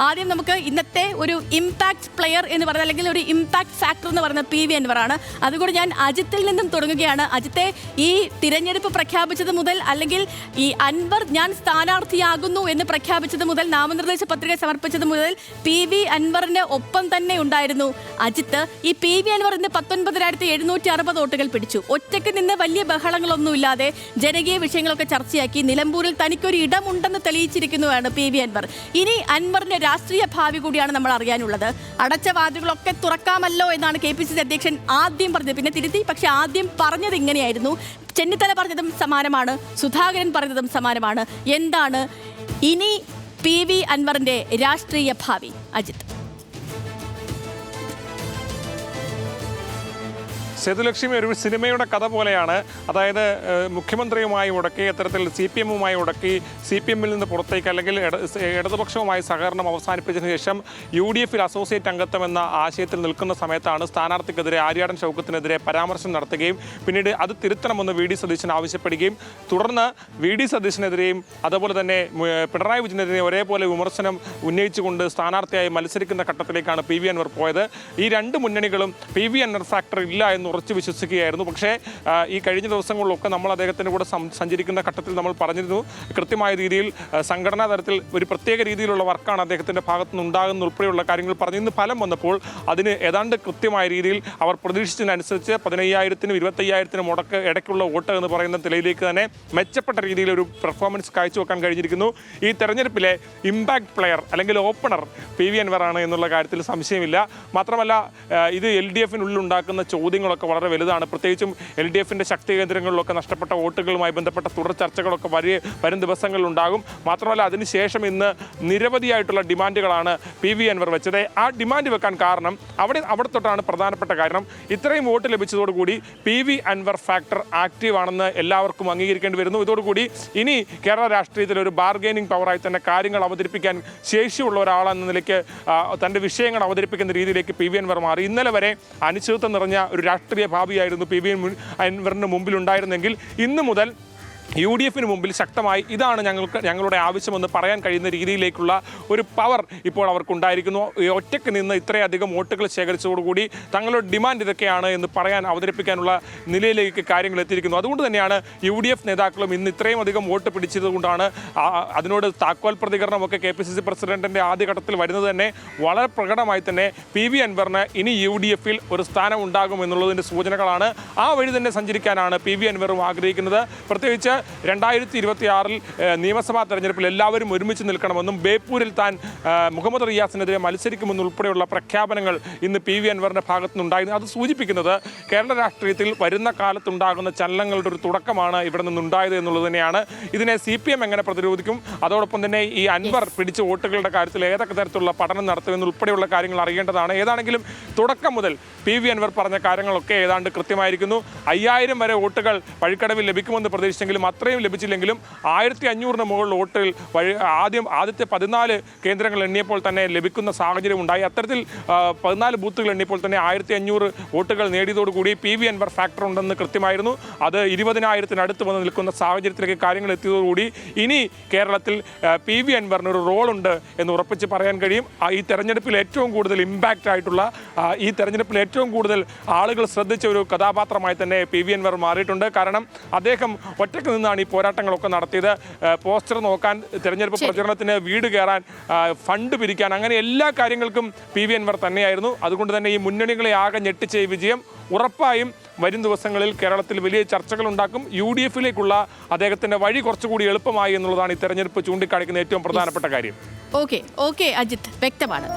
ആദ്യം നമുക്ക് ഇന്നത്തെ ഒരു ഇമ്പാക്ട് പ്ലെയർ എന്ന് പറയുന്നത്, അല്ലെങ്കിൽ ഒരു ഇമ്പാക്ട് ഫാക്ടർ എന്ന് പറയുന്നത് PV അൻവറാണ്. അതുകൊണ്ട് ഞാൻ അജിത്തിൽ നിന്നും തുടങ്ങുകയാണ്. അജിത്തെ, ഈ തിരഞ്ഞെടുപ്പ് പ്രഖ്യാപിച്ചത് മുതൽ, അല്ലെങ്കിൽ ഈ അൻവർ ഞാൻ സ്ഥാനാർത്ഥിയാകുന്നു എന്ന് പ്രഖ്യാപിച്ചത് മുതൽ, നാമനിർദ്ദേശ പത്രിക സമർപ്പിച്ചത് മുതൽ PV അൻവറിന് ഒപ്പം തന്നെ ഉണ്ടായിരുന്നു അജിത്ത്. ഈ PV അൻവർ ഇന്ന് 19,760 വോട്ടുകൾ പിടിച്ചു. ഒറ്റയ്ക്ക് നിന്ന് വലിയ ബഹളങ്ങളൊന്നുമില്ലാതെ ജനകീയ വിഷയങ്ങളൊക്കെ ചർച്ചയാക്കി നിലമ്പൂരിൽ തനിക്കൊരു ഇടമുണ്ടെന്ന് തെളിയിച്ചിരിക്കുന്നതാണ് PV അൻവർ. ഇനി അൻവറിന്റെ രാഷ്ട്രീയ ഭാവി കൂടിയാണ് നമ്മൾ അറിയാനുള്ളത്. അടച്ച വാതിലുകളൊക്കെ തുറക്കാമല്ലോ എന്നാണ് KPCC അധ്യക്ഷൻ ആദ്യം പറഞ്ഞത്. പിന്നെ തിരുത്തി, പക്ഷെ ആദ്യം പറഞ്ഞത് ഇങ്ങനെയായിരുന്നു. ചെന്നിത്തല പറഞ്ഞതും സമാനമാണ്, സുധാകരൻ പറഞ്ഞതും സമാനമാണ്. എന്താണ് ഇനി PV അൻവറിന്റെ രാഷ്ട്രീയ ഭാവി? അജിത്ത്. സേതുലക്ഷ്മി ഒരു സിനിമയുടെ കഥ പോലെയാണ്. അതായത് മുഖ്യമന്ത്രിയുമായി ഉടക്കി, അത്തരത്തിൽ CPM-മായി ഉടക്കി, CPM-ൽ നിന്ന് പുറത്തേക്ക്, അല്ലെങ്കിൽ ഇടതുപക്ഷവുമായി സഹകരണം അവസാനിപ്പിച്ചതിന് ശേഷം UDF-ൽ അസോസിയേറ്റ് അംഗത്വം എന്ന ആശയത്തിൽ നിൽക്കുന്ന സമയത്താണ് സ്ഥാനാർത്ഥിക്കെതിരെ ആര്യാടൻ ഷൗക്കത്തിനെതിരെ പരാമർശം നടത്തുകയും പിന്നീട് അത് തിരുത്തണമെന്ന് VD സതീശൻ ആവശ്യപ്പെടുകയും തുടർന്ന് VD സതീശനെതിരെയും അതുപോലെ തന്നെ പിണറായി വിജയനെതിരെയും ഒരേപോലെ വിമർശനം ഉന്നയിച്ചുകൊണ്ട് സ്ഥാനാർത്ഥിയായി മത്സരിക്കുന്ന ഘട്ടത്തിലേക്കാണ് PV അൻവർ പോയത്. ഈ രണ്ട് മുന്നണികളും PV അൻവർ ഫാക്ടർ ഇല്ല എന്ന് ഉറച്ചു വിശ്വസിക്കുകയായിരുന്നു. പക്ഷേ ഈ കഴിഞ്ഞ ദിവസങ്ങളിലൊക്കെ നമ്മൾ അദ്ദേഹത്തിൻ്റെ കൂടെ സഞ്ചരിക്കുന്ന ഘട്ടത്തിൽ നമ്മൾ പറഞ്ഞിരുന്നു, കൃത്യമായ രീതിയിൽ സംഘടനാ തലത്തിൽ ഒരു പ്രത്യേക രീതിയിലുള്ള വർക്കാണ് അദ്ദേഹത്തിൻ്റെ ഭാഗത്തു നിന്നുണ്ടാകുന്ന ഉൾപ്പെടെയുള്ള കാര്യങ്ങൾ പറഞ്ഞു. ഇന്ന് ഫലം വന്നപ്പോൾ അതിന് ഏതാണ്ട് കൃത്യമായ രീതിയിൽ അവർ പ്രതീക്ഷിച്ചതിനനുസരിച്ച് 15,000-നും 25,000-നും ഇടയ്ക്കുള്ള വോട്ട് എന്ന് പറയുന്ന നിലയിലേക്ക് തന്നെ മെച്ചപ്പെട്ട രീതിയിൽ ഒരു പെർഫോമൻസ് കാഴ്ചവെക്കാൻ കഴിഞ്ഞിരിക്കുന്നു. ഈ തെരഞ്ഞെടുപ്പിലെ ഇമ്പാക്ട് പ്ലെയർ അല്ലെങ്കിൽ ഓപ്പണർ PV അൻവറാണ് എന്നുള്ള കാര്യത്തിൽ സംശയമില്ല. മാത്രമല്ല ഇത് LDF-നുള്ളിൽ ഉണ്ടാക്കുന്ന ചോദ്യങ്ങളൊക്കെ വളരെ വലുതാണ്. പ്രത്യേകിച്ചും LDF-ന്റെ ശക്തി കേന്ദ്രങ്ങളിലൊക്കെ നഷ്ടപ്പെട്ട വോട്ടുകളുമായി ബന്ധപ്പെട്ട തുടർ ചർച്ചകളൊക്കെ വരും ദിവസങ്ങളിലുണ്ടാകും. മാത്രമല്ല അതിനുശേഷം ഇന്ന് നിരവധിയായിട്ടുള്ള ഡിമാൻഡുകളാണ് PV അൻവർ വെച്ചത്. ആ ഡിമാൻഡ് വെക്കാൻ കാരണം അവിടെ തൊട്ടാണ് പ്രധാനപ്പെട്ട കാരണം. ഇത്രയും വോട്ട് ലഭിച്ചതോടുകൂടി PV അൻവർ ഫാക്ടർ ആക്റ്റീവ് ആണെന്ന് എല്ലാവർക്കും അംഗീകരിക്കേണ്ടി വരുന്നു. ഇതോടുകൂടി ഇനി കേരള രാഷ്ട്രീയത്തിൽ ഒരു ബാർഗെയിനിങ് പവറായി തന്നെ കാര്യങ്ങൾ അവതരിപ്പിക്കാൻ ശേഷിയുള്ള ഒരാളെന്ന നിലയ്ക്ക് തൻ്റെ വിഷയങ്ങൾ അവതരിപ്പിക്കുന്ന രീതിയിലേക്ക് PV അൻവർ മാറി. ഇന്നലെ വരെ അനിശ്ചിതത്വം നിറഞ്ഞ ഒരു രാഷ്ട്രീയ ഭാവിയായിരുന്നു PV അൻവറിന് മുമ്പിൽ ഉണ്ടായിരുന്നെങ്കിൽ ഇന്ന് മുതൽ UDF-ന് മുമ്പിൽ ശക്തമായി ഇതാണ് ഞങ്ങളുടെ ആവശ്യമെന്ന് പറയാൻ കഴിയുന്ന രീതിയിലേക്കുള്ള ഒരു പവർ ഇപ്പോൾ അവർക്കുണ്ടായിരിക്കുന്നു. ഒറ്റയ്ക്ക് നിന്ന് ഇത്രയധികം വോട്ടുകൾ ശേഖരിച്ചതോടുകൂടി തങ്ങളുടെ ഡിമാൻഡ് ഇതൊക്കെയാണ് എന്ന് അവതരിപ്പിക്കാനുള്ള നിലയിലേക്ക് കാര്യങ്ങൾ എത്തിയിരിക്കുന്നു. അതുകൊണ്ട് തന്നെയാണ് UDF നേതാക്കളും ഇന്ന് ഇത്രയും അധികം വോട്ട് പിടിച്ചതുകൊണ്ടാണ് അതിനോട് താക്കോൽ പ്രതികരണമൊക്കെ KPCC പ്രസിഡന്റിൻ്റെ ആദ്യഘട്ടത്തിൽ വരുന്നത് തന്നെ വളരെ പ്രകടമായി തന്നെ PV അൻവറിന് ഇനി UDF-ൽ ഒരു സ്ഥാനം ഉണ്ടാകും എന്നുള്ളതിൻ്റെ സൂചനകളാണ്. ആ വഴി തന്നെ സഞ്ചരിക്കാനാണ് PV അൻവറും ആഗ്രഹിക്കുന്നത്. പ്രത്യേകിച്ച് 2026 നിയമസഭാ തെരഞ്ഞെടുപ്പിൽ എല്ലാവരും ഒരുമിച്ച് നിൽക്കണമെന്നും ബേപ്പൂരിൽ താൻ മുഹമ്മദ് റിയാസിനെതിരെ മത്സരിക്കുമെന്നുൾപ്പെടെയുള്ള പ്രഖ്യാപനങ്ങൾ ഇന്ന് PV അൻവറിൻ്റെ ഭാഗത്തു നിന്നുണ്ടായിരുന്നു. അത് സൂചിപ്പിക്കുന്നത് കേരള രാഷ്ട്രീയത്തിൽ വരുന്ന കാലത്തുണ്ടാകുന്ന ചലനങ്ങളുടെ ഒരു തുടക്കമാണ് ഇവിടെ നിന്നുണ്ടായത് എന്നുള്ളത് തന്നെയാണ്. ഇതിനെ CPM എങ്ങനെ പ്രതിരോധിക്കും, അതോടൊപ്പം തന്നെ ഈ അൻവർ പിടിച്ച വോട്ടുകളുടെ കാര്യത്തിൽ ഏതൊക്കെ തരത്തിലുള്ള പഠനം നടത്തുമെന്നുൾപ്പെടെയുള്ള കാര്യങ്ങൾ അറിയേണ്ടതാണ്. ഏതാണെങ്കിലും തുടക്കം മുതൽ PV അൻവർ പറഞ്ഞ കാര്യങ്ങളൊക്കെ ഏതാണ്ട് കൃത്യമായിരിക്കുന്നു. 5,000 വരെ വോട്ടുകൾ വഴിക്കടവിൽ ലഭിക്കുമെന്ന് പ്രതീക്ഷിച്ചെങ്കിലും അത്രയും ലഭിച്ചില്ലെങ്കിലും 1,500-ന് മുകളിൽ വോട്ടുകൾ ആദ്യത്തെ 14 കേന്ദ്രങ്ങൾ എണ്ണിയപ്പോൾ തന്നെ ലഭിക്കുന്ന സാഹചര്യം ഉണ്ടായി. അത്തരത്തിൽ 14 ബൂത്തുകൾ എണ്ണിയപ്പോൾ തന്നെ 1,500 വോട്ടുകൾ നേടിയതോടുകൂടി PV അൻവർ ഫാക്ടർ ഉണ്ടെന്ന് കൃത്യമായിരുന്നു. അത് 20,000-നടുത്ത് വന്ന് നിൽക്കുന്ന സാഹചര്യത്തിലേക്ക് കാര്യങ്ങൾ എത്തിയതോടുകൂടി ഇനി കേരളത്തിൽ PV അൻവറിന് ഒരു റോളുണ്ട് എന്ന് ഉറപ്പിച്ച് പറയാൻ കഴിയും. ഈ തെരഞ്ഞെടുപ്പിൽ ഏറ്റവും കൂടുതൽ ഇമ്പാക്റ്റ് ആയിട്ടുള്ള, ഈ തെരഞ്ഞെടുപ്പിൽ ഏറ്റവും കൂടുതൽ ആളുകൾ ശ്രദ്ധിച്ച ഒരു കഥാപാത്രമായി തന്നെ PV അൻവർ മാറിയിട്ടുണ്ട്. കാരണം അദ്ദേഹം ഒറ്റയ്ക്ക് നിന്നാണ് ഈ പോരാട്ടങ്ങളൊക്കെ നടത്തിയത്. പോസ്റ്റർ നോക്കാൻ, തെരഞ്ഞെടുപ്പ് പ്രചരണത്തിന് വീട് കയറാൻ, ഫണ്ട് പിരിക്കാൻ, അങ്ങനെ എല്ലാ കാര്യങ്ങൾക്കും PV അൻവർ തന്നെയായിരുന്നു. അതുകൊണ്ട് തന്നെ ഈ മുന്നണികളെ ആകെ ഞെട്ടിച്ച ഈ വിജയം ഉറപ്പായും വരും ദിവസങ്ങളിൽ കേരളത്തിൽ വലിയ ചർച്ചകൾ ഉണ്ടാക്കും. UDF-ലേക്കുള്ള അദ്ദേഹത്തിൻ്റെ വഴി കുറച്ചുകൂടി എളുപ്പമായി എന്നുള്ളതാണ് ഈ തെരഞ്ഞെടുപ്പ് ചൂണ്ടിക്കാണിക്കുന്ന ഏറ്റവും പ്രധാനപ്പെട്ട കാര്യം. ഓക്കെ അജിത്ത്, വ്യക്തമാണ്.